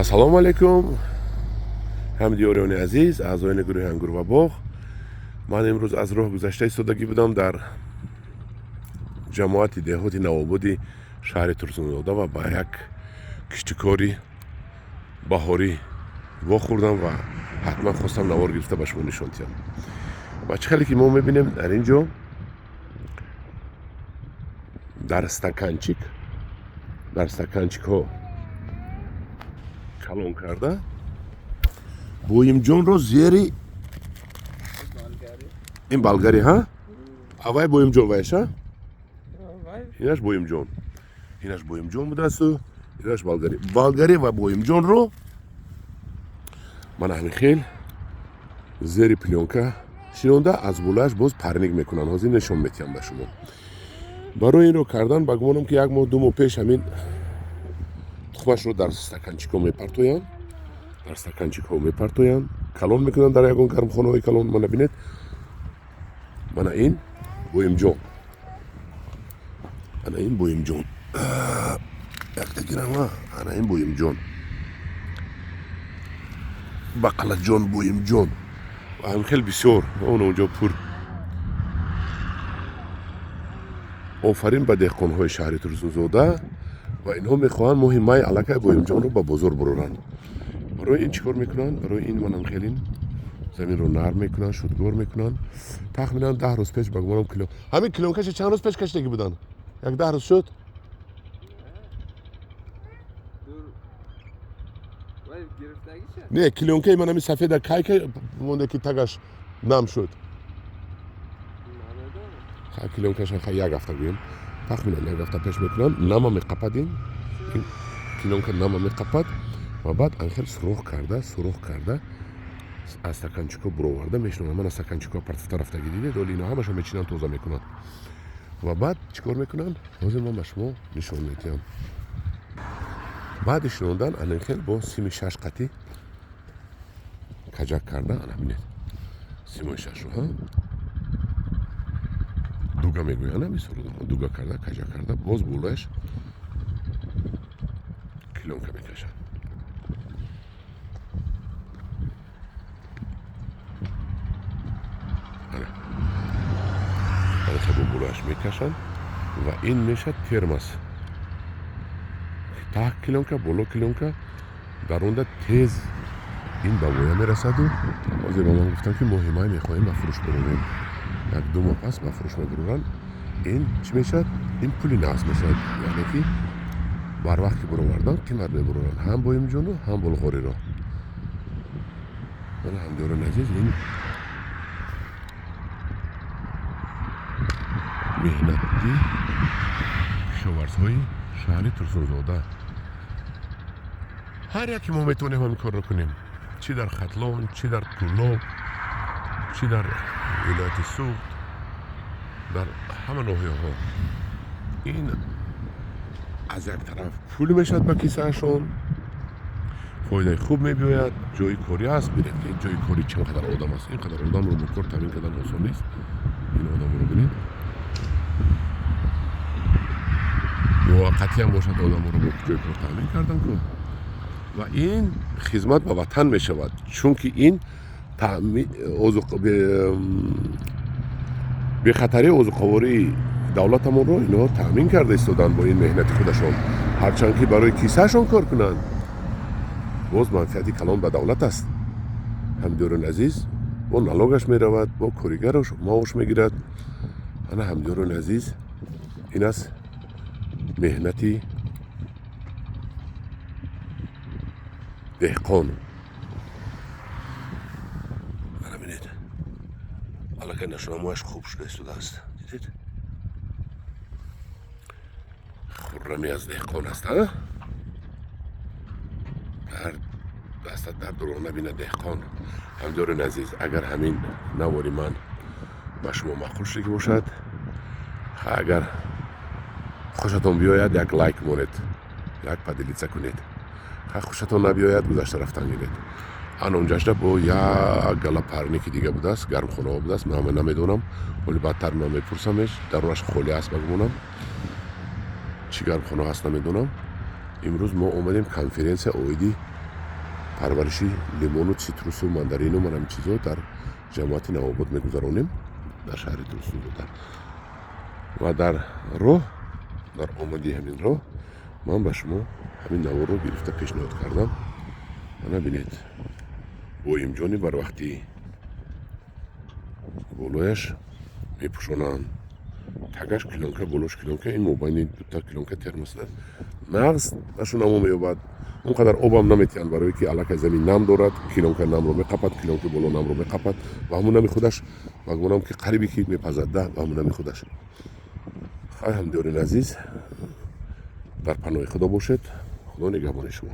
ассалому алайкум ҳамдиёрони азиз, аъзоини гурӯҳи ангур ва боғ. ман имрӯз аз роҳ гузашта истодагӣ будам дар ҷамоати деҳоти навободи шаҳри Турсунзода ва ба як киштикори баҳорӣ вохӯрдам ва ҳатман хостам навор гирифта ба шумо нишон диҳам. ва чӣ хеле ки мо мебинем дар ин ҷо дар стаканчикҳо калон карда боимҷонро зери ин болгари ҳа авай боимҷон вайша инаш боимҷон будасту инаш болгари ва боимҷонро мана ҳамин хел зери плёнка шинонда аз булаш боз парник мекунанд. ҳозир нишон медиҳам ба шумо. барои инро кардан ба гумонам ки 1 моҳ 2 моҳ пеш ҳамин тухмашро дар стаканчикҳо мепартоянд, калон мекунанд дар ягон гармхонаҳои калон. мана бинед, мана ин боимҷон, яктагирама, ана ин боимҷон, бақалаҷон боимҷон ва ҳамин хел бисёр он онҷо пур. офарин ба деҳқонҳои шаҳри Турсунзода ва инҳо мехоҳанд моҳи май аллакай боимҷонро ба бозор буроранд. барои ин чӣ кор мекунанд? барои ин манам хелин заминро нарм мекунанд, шудгор мекунанд. тахминан 10 рӯз пеш ба гумонам кило ҳамин килонкаша чанд рӯз пеш кашидагӣ буданд? Як 10 рӯз шуд? Не, килонкаи манами сафеда кайка монде ки тагаш нам шуд. килонкаша як ҳафта гӯем. тахминан як ҳафта пеш мекунанд. Нама меқапад, ин килонка нама меқапад ва баъд анхел суроғ карда аз стаканчикҳо буроварда мешунанд. мана стаканчикҳо партифта рафтагӣ дидед, оли ино ҳамаша мечинанд, тоза мекунанд. ва баъд чӣ кор мекунанд? ҳозир ман ба шумо нишон медиҳам. баъди шинондан анхел бо сими 6 қатӣ каҷак карда, ана бинед, симои 6ро дуга мегӯянд, дуга карда, каҷак карда, боз булаш килонка мекашанд. бо булаш мекашанд ва ин мешад термос. тах килонка, боло килонка, дар онда тез ин ба воя мерасаду ҳозир ба ман гуфтам ки моҳи май мехоҳем ба фурӯш бирорем. 1-2 моҳ пас ба фурӯш мебуроранд. ин чӣ мешавад? Ин пули нағз мешавад. яъне ки барвақт ки буровардан қимат мебуроранд, ҳам боимҷону ҳам болғориро. мана ҳамдиёрони азиз, ин меҳнати кишоварзҳои шаҳри Турсунзода. ҳар яке мо метавонем ҳамин корро кунем, чӣ дар Хатлон, чӣ дар Тӯлоб, чӣ дар вилояти Суғд, дар ҳама ноҳияҳо. ин аз як тараф пул мешавад ба кисаашон, фоидаи хуб мебиёяд, ҷои корӣ аст. бинед ин ҷои корӣ чанд қадар одам аст. ин қадар одамро бо кор таъмин кардан осон нест. ин одамро бинед, муваққатиам бошад, одамро бо ҷои кор таъмин кардан кун. ва ин хизмат ба ватан мешавад, чунки ин бехатарии озуқавории давлатамонро инҳо таъмин карда истоданд бо ин меҳнати худашон. ҳарчанд ки барои кисаашон кор кунанд, боз манфиати калон ба давлат аст. ҳамдиёрони азиз, бо налогаш меравад, бо коригараш маош мегирад. ана ҳамдиёрони азиз, ин аст меҳнати деҳқон. ана бинед, аллакай нашонамояш хуб шуда истодааст. дидед? хуррамӣ аз деҳқон аст. дастат дардро набинад деҳқон. ҳамдиёрони азиз, агар ҳамин навори ман ба шумо маъқул шуда бошад, агар хушатон биёяд, як лайк монед, як падилица кунед. хушатон набиёяд, гузашта рафтан гиред. ан онҷашта бо як гала парники дига будааст, гармхонаҳо будааст. ман намедонам, вале баъдтар ман мепурсамеш, дарунаш холӣ аст ба гумонам. чӣ гармхона аст намедонам. имрӯз мо омадем конференсия оиди парвариши лимону, цитрусу, мандарину ва ҳамин чизо дар ҷамоати Навобод мегузаронем дар шаҳри Турсунбуда. Ва дар роҳ, дар омади ҳамин роҳ ман ба шумо ҳамин наворро гирифта пешниҳод кардам. Мана бинед, бо имҷони барвақти болояш мепӯшонанд. Тагаш килонка, болош килонка, ин мобайни дута килонка термос аст. Нағз нашу намо меёбад. Он қадар обам наметиҳанд, барое ки аллакай замин нам дорад, килонка намро меқапад, килонки боло намро меқапад ва ҳамун нами худаш ва гумонам ки қариби ки мепазад да ва ҳамун нами худаш. хай ҳамдиёрин азиз, дар паноҳи худо бошед. худо нигаҳбони шумо.